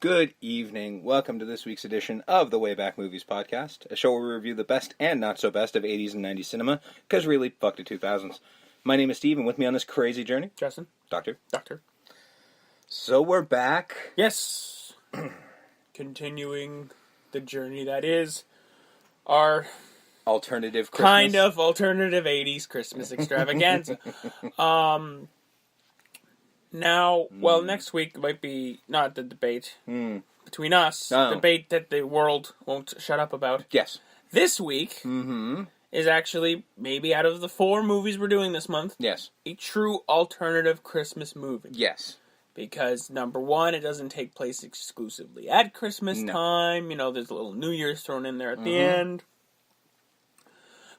Good evening. Welcome to this week's edition of the WayBack Movies Podcast, a show where we review the best and not so best of 80s and 90s cinema, because really, fuck the 2000s. My name is Steve, and with me on this crazy journey, Justin. Doctor. So we're back. Yes. Continuing the journey that is our alternative Christmas. Kind of alternative 80s Christmas extravaganza. Next week might be not the debate between us, debate that the world won't shut up about. Yes. This week is actually, maybe out of the 4 movies we're doing this month, yes, a true alternative Christmas movie. Yes. Because, number one, it doesn't take place exclusively at Christmas time. You know, there's a little New Year's thrown in there at the end.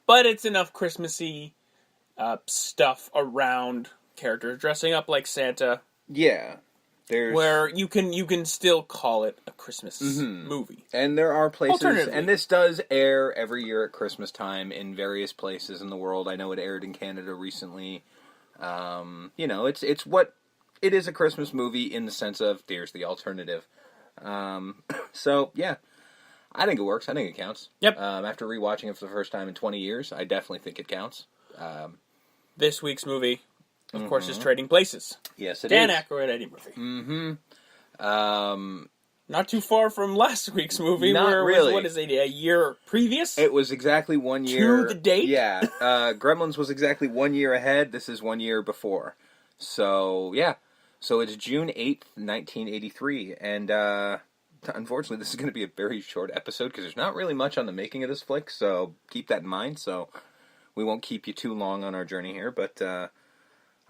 But it's enough Christmassy stuff around characters dressing up like Santa. Yeah. Where you can still call it a Christmas movie. And there are places, and this does air every year at Christmas time in various places in the world. I know it aired in Canada recently. It is a Christmas movie in the sense of, there's the alternative. So, yeah. I think it works. I think it counts. Yep. After rewatching it for the first time in 20 years, I definitely think it counts. This week's movie, of course, is Trading Places. Yes, it Dan is. Aykroyd, Eddie Murphy. Mm-hmm. Not too far from last week's movie, Not where really. it was, a year previous? It was exactly 1 year. To the date? Yeah. Gremlins was exactly 1 year ahead. This is 1 year before. So, yeah. So it's June 8th, 1983, and unfortunately this is going to be a very short episode because there's not really much on the making of this flick, so keep that in mind. So we won't keep you too long on our journey here, but I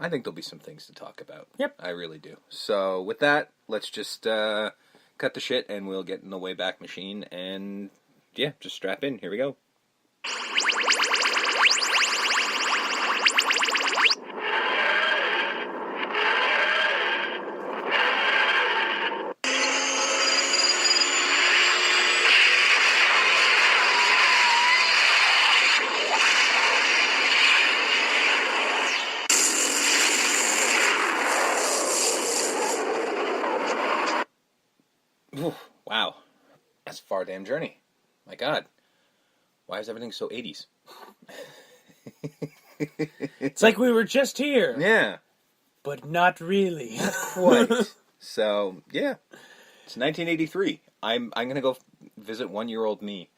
think there'll be some things to talk about. Yep. I really do. So with that, let's just cut the shit and we'll get in the Wayback Machine and, yeah, just strap in. Here we go. Wow. That's a far damn journey. My God. Why is everything so 80s? It's like we were just here. Yeah. But not really. Not quite. So, yeah. It's 1983. I'm going to go visit 1-year-old me.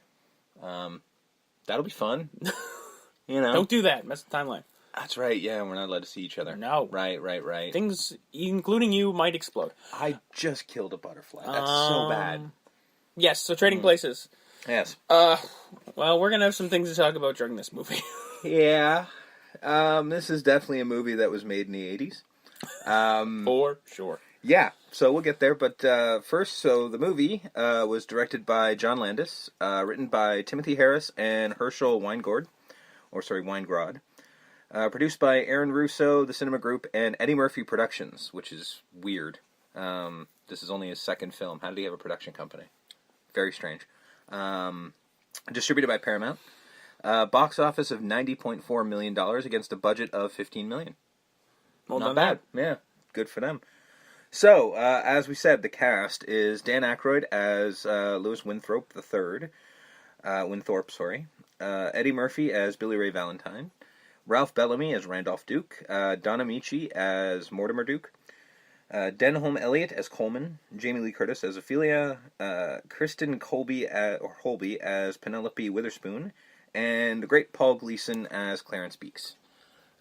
That'll be fun. You know. Don't do that. Mess the timeline. That's right. Yeah, we're not allowed to see each other. No. Right. Things, including you, might explode. I just killed a butterfly. That's so bad. Yes, so Trading Places. Yes. Well, we're going to have some things to talk about during this movie. Yeah. This is definitely a movie that was made in the 80s. For sure. Yeah, so we'll get there, but first, the movie was directed by John Landis, written by Timothy Harris and Herschel Weingrod. Produced by Aaron Russo, the Cinema Group, and Eddie Murphy Productions, which is weird. This is only his second film. How did he have a production company? Very strange. Distributed by Paramount. Box office of $90.4 million against a budget of $15 million. Well, not bad. Yeah, good for them. So, as we said, the cast is Dan Aykroyd as Louis Winthorpe III. Eddie Murphy as Billy Ray Valentine. Ralph Bellamy as Randolph Duke. Don Amici as Mortimer Duke. Denholm Elliott as Coleman. Jamie Lee Curtis as Ophelia. Kristen Holby as Penelope Witherspoon. And the great Paul Gleason as Clarence Beeks.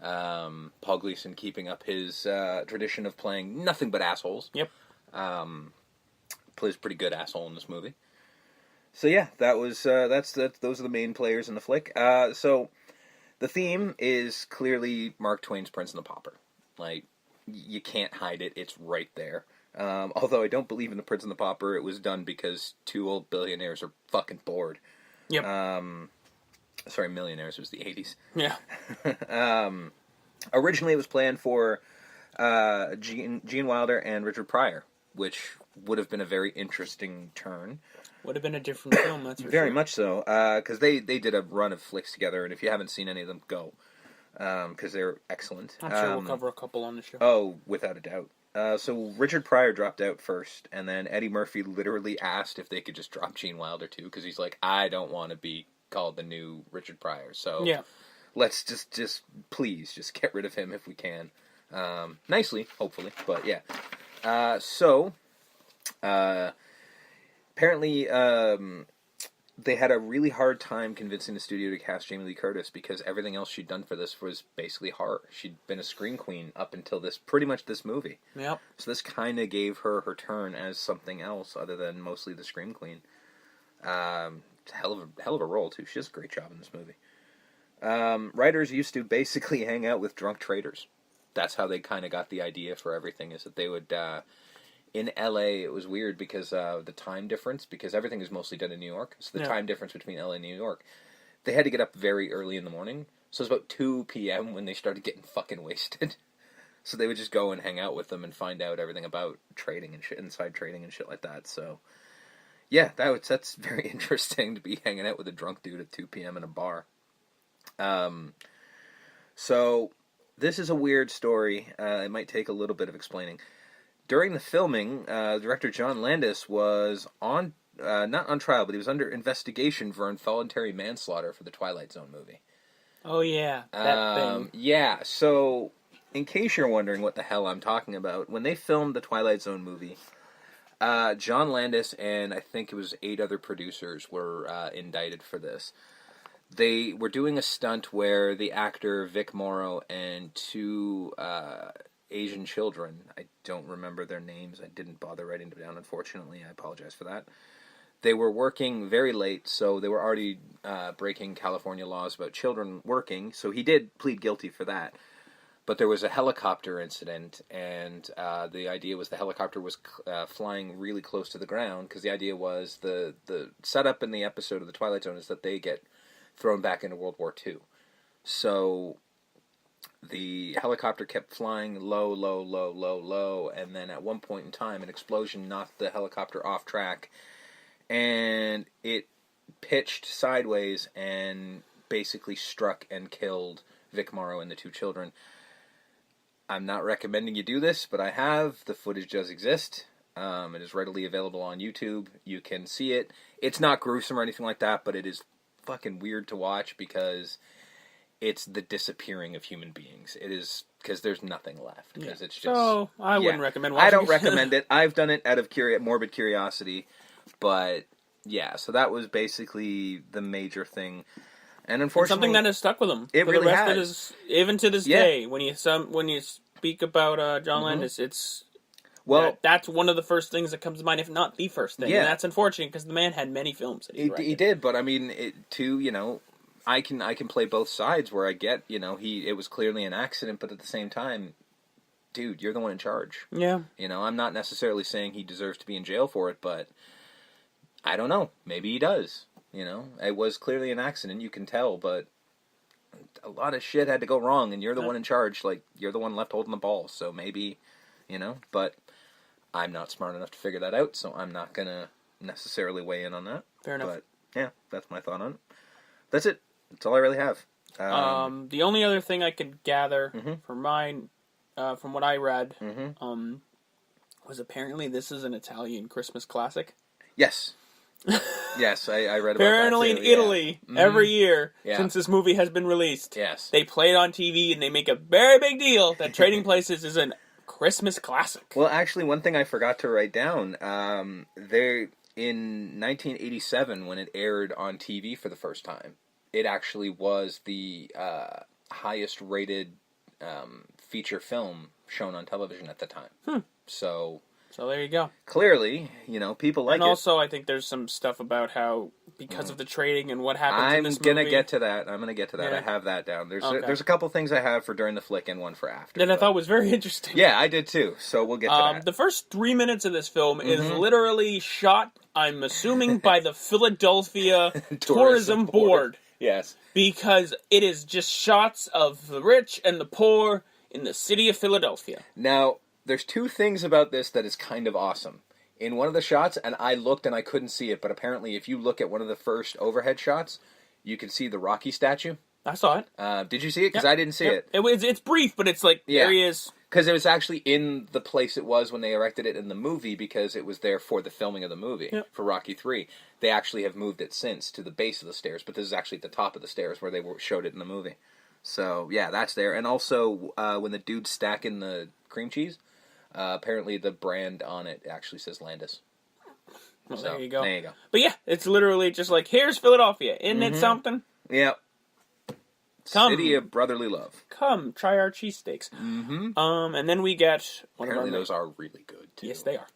Paul Gleason keeping up his tradition of playing nothing but assholes. Yep. Plays a pretty good asshole in this movie. So yeah, those are the main players in the flick. So the theme is clearly Mark Twain's Prince and the Pauper. Like, you can't hide it. It's right there. Although I don't believe in the Prince and the Pauper, it was done because 2 old billionaires are fucking bored. Yep. Sorry, millionaires. It was the 80s. Yeah. Originally, it was planned for Gene Wilder and Richard Pryor, which would have been a very interesting turn. Would have been a different film, that's for Very sure. much so, because they did a run of flicks together, and if you haven't seen any of them, go, because they're excellent. I'm sure we'll cover a couple on the show. Oh, without a doubt. So Richard Pryor dropped out first, and then Eddie Murphy literally asked if they could just drop Gene Wilder too, because he's like, I don't want to be called the new Richard Pryor, so Yeah. let's just please just get rid of him if we can, nicely, hopefully, but yeah. Apparently, they had a really hard time convincing the studio to cast Jamie Lee Curtis because everything else she'd done for this was basically horror. She'd been a screen queen up until pretty much this movie. Yep. So this kind of gave her her turn as something else other than mostly the scream queen. It's a hell of a role too. She does a great job in this movie. Writers used to basically hang out with drunk traders. That's how they kind of got the idea for everything. Is that they would. In LA, it was weird because the time difference, because everything is mostly done in New York. So the time difference between LA and New York, they had to get up very early in the morning. So it was about 2 p.m. when they started getting fucking wasted. So they would just go and hang out with them and find out everything about trading and shit, inside trading and shit like that. So, yeah, that's very interesting to be hanging out with a drunk dude at 2 p.m. in a bar. So this is a weird story. It might take a little bit of explaining. During the filming, director John Landis was not on trial, but he was under investigation for involuntary manslaughter for the Twilight Zone movie. Oh, yeah. That thing. Yeah, so in case you're wondering what the hell I'm talking about, when they filmed the Twilight Zone movie, John Landis and I think it was 8 other producers were indicted for this. They were doing a stunt where the actor Vic Morrow and 2... Asian children. I don't remember their names. I didn't bother writing them down, unfortunately. I apologize for that. They were working very late, so they were already breaking California laws about children working, so he did plead guilty for that. But there was a helicopter incident, and the idea was the helicopter was flying really close to the ground, because the idea was the setup in the episode of The Twilight Zone is that they get thrown back into World War II. So the helicopter kept flying low, and then at one point in time, an explosion knocked the helicopter off track, and it pitched sideways and basically struck and killed Vic Morrow and the 2 children. I'm not recommending you do this, but I have. The footage does exist. It is readily available on YouTube. You can see it. It's not gruesome or anything like that, but it is fucking weird to watch because it's the disappearing of human beings. It is because there's nothing left. Because it's just. So I wouldn't recommend watching. I don't recommend it. I've done it out of morbid curiosity, but yeah. So that was basically the major thing, and unfortunately, something that has stuck with him. It for really the rest has. Of his, even to this day. When you speak about John Landis, it's. Well, that's one of the first things that comes to mind, if not the first thing. Yeah. And that's unfortunate because the man had many films that he did, but I mean, I can play both sides where I get, it was clearly an accident, but at the same time, dude, you're the one in charge. Yeah. I'm not necessarily saying he deserves to be in jail for it, but I don't know. Maybe he does. It was clearly an accident, you can tell, but a lot of shit had to go wrong, and you're the one in charge. Like, you're the one left holding the ball, so maybe, but I'm not smart enough to figure that out, so I'm not going to necessarily weigh in on that. Fair enough. But, yeah, that's my thought on it. That's it. That's all I really have. The only other thing I could gather from from what I read, was apparently this is an Italian Christmas classic. Yes. Yes, I read about apparently that too. In Italy, every year since this movie has been released, yes, they play it on TV and they make a very big deal that Trading Places is a Christmas classic. Well, actually, one thing I forgot to write down, in 1987, when it aired on TV for the first time, it actually was the highest rated feature film shown on television at the time. So there you go. Clearly, people like it. And also, I think there's some stuff about how, because of the trading and what happens in this movie. I'm going to get to that. Yeah. I have that down. There's a couple things I have for during the flick and one for after. That I thought was very interesting. Yeah, I did too. So we'll get to that. The first 3 minutes of this film is literally shot, I'm assuming, by the Philadelphia Tourism Board. Yes. Because it is just shots of the rich and the poor in the city of Philadelphia. Now, there's 2 things about this that is kind of awesome. In one of the shots, and I looked and I couldn't see it, but apparently if you look at one of the first overhead shots, you can see the Rocky statue. I saw it. Did you see it? Because I didn't see it. It's brief, but it's like, there he is. Because it was actually in the place it was when they erected it in the movie, because it was there for the filming of the movie, for Rocky 3. They actually have moved it since to the base of the stairs, but this is actually at the top of the stairs where they showed it in the movie. So, yeah, that's there. And also, when the dude's stacking the cream cheese, apparently the brand on it actually says Landis. Well, So, there you go. There you go. But yeah, it's literally just like, here's Philadelphia. Isn't it something? Yep. City of brotherly love. Come, try our cheesesteaks. Mm-hmm. And then we get one Apparently of our those are really good, too. Yes, they are.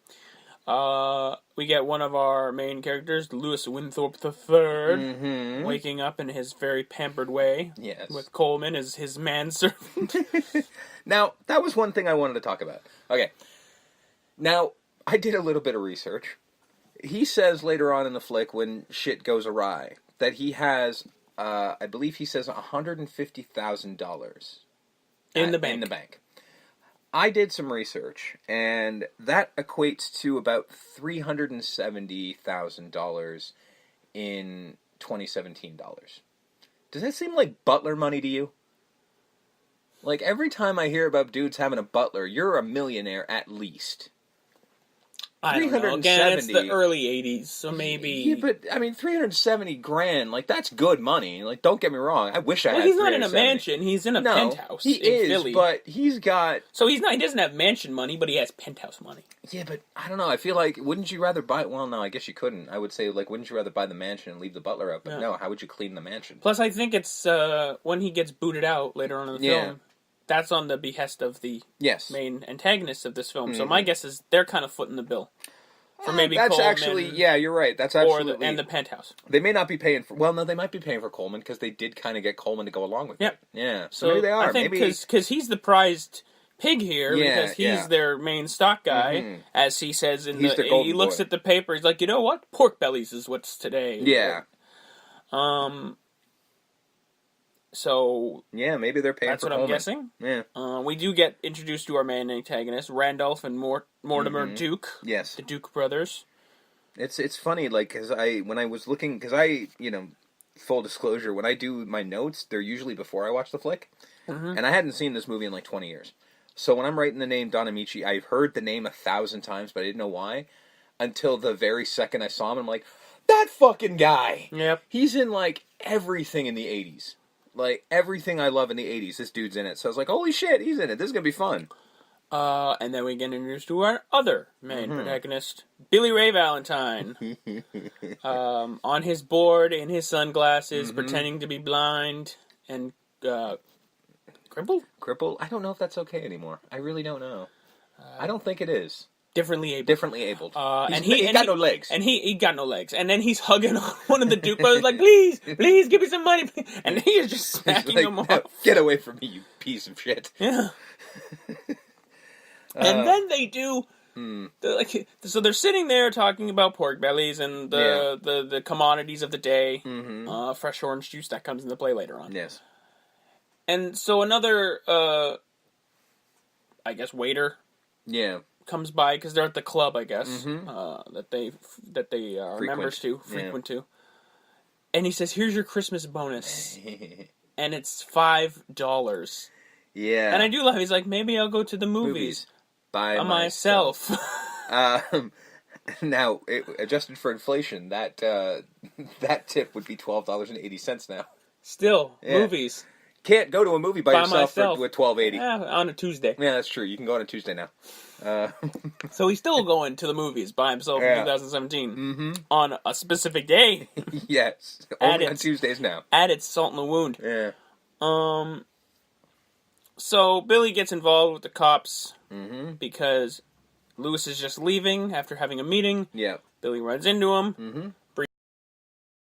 We get one of our main characters, Lewis Winthorpe III, waking up in his very pampered way. Yes. With Coleman as his manservant. Now, that was one thing I wanted to talk about. Okay. Now, I did a little bit of research. He says later on in the flick, when shit goes awry, that he has, I believe he says $150,000 in the bank. I did some research, and that equates to about $370,000 in 2017 dollars. Does that seem like butler money to you? Like, every time I hear about dudes having a butler, you're a millionaire at least. I don't know. Again, it's the early 80s, so maybe... Yeah, but, I mean, 370 grand, like, that's good money. Like, don't get me wrong. I wish I had 370. Well, he's not in a mansion. He's in a penthouse he in is, Philly. But he's got... So he doesn't have mansion money, but he has penthouse money. Yeah, but, I don't know. I feel like, wouldn't you rather buy... Well, no, I guess you couldn't. I would say, like, wouldn't you rather buy the mansion and leave the butler out? But no, how would you clean the mansion? Plus, I think it's, when he gets booted out later on in the film... That's on the behest of the main antagonist of this film. So my guess is they're kind of footing the bill. For maybe that's Coleman, actually, yeah, you're right. That's absolutely... and the penthouse. They may not be paying for... Well, no, they might be paying for Coleman, because they did kind of get Coleman to go along with it. Yeah, so maybe they are. I think because he's the prized pig here, because he's their main stock guy, as he says in he looks at the paper, he's like, you know what? Pork bellies is what's today. Yeah. So yeah, maybe they're paying. That's for what Coleman. I'm guessing. Yeah, we do get introduced to our main antagonist, Randolph and Mortimer Duke. Yes, the Duke brothers. It's funny, like, because when I was looking, full disclosure, when I do my notes, they're usually before I watch the flick, and I hadn't seen this movie in like 20 years. So when I'm writing the name Don Amici, I've heard the name 1,000 times, but I didn't know why until the very second I saw him. I'm like, that fucking guy. Yep, he's in like everything in the 80s. Like, everything I love in the 80s, this dude's in it. So I was like, holy shit, he's in it. This is going to be fun. And then we get introduced to our other main protagonist, Billy Ray Valentine. On his board, in his sunglasses, pretending to be blind and crippled? Crippled? I don't know if that's okay anymore. I really don't know. I don't think it is. Differently abled. And he got no legs. And he got no legs. And then he's hugging one of the Duke brothers like, please, give me some money. Please. And he is just smacking him off. No, get away from me, you piece of shit. Yeah. And then they do... so they're sitting there talking about pork bellies and the commodities of the day. Fresh orange juice, that comes into play later on. Yes. And so another, I guess, waiter... Yeah. comes by because they're at the club, I guess, that they are members to, frequent to, and he says, "Here's your Christmas bonus," and it's $5. Yeah, and I do love. He's like, "Maybe I'll go to the movies by myself." Now, adjusted for inflation, that tip would be $12.80 now. Still, movies. Can't go to a movie by yourself with $12.80. Yeah, on a Tuesday. Yeah, that's true. You can go on a Tuesday now. So he's still going to the movies by himself in 2017 on a specific day. Yes, only on Tuesdays now. Added salt in the wound. Yeah. So Billy gets involved with the cops because Lewis is just leaving after having a meeting. Yeah. Billy runs into him.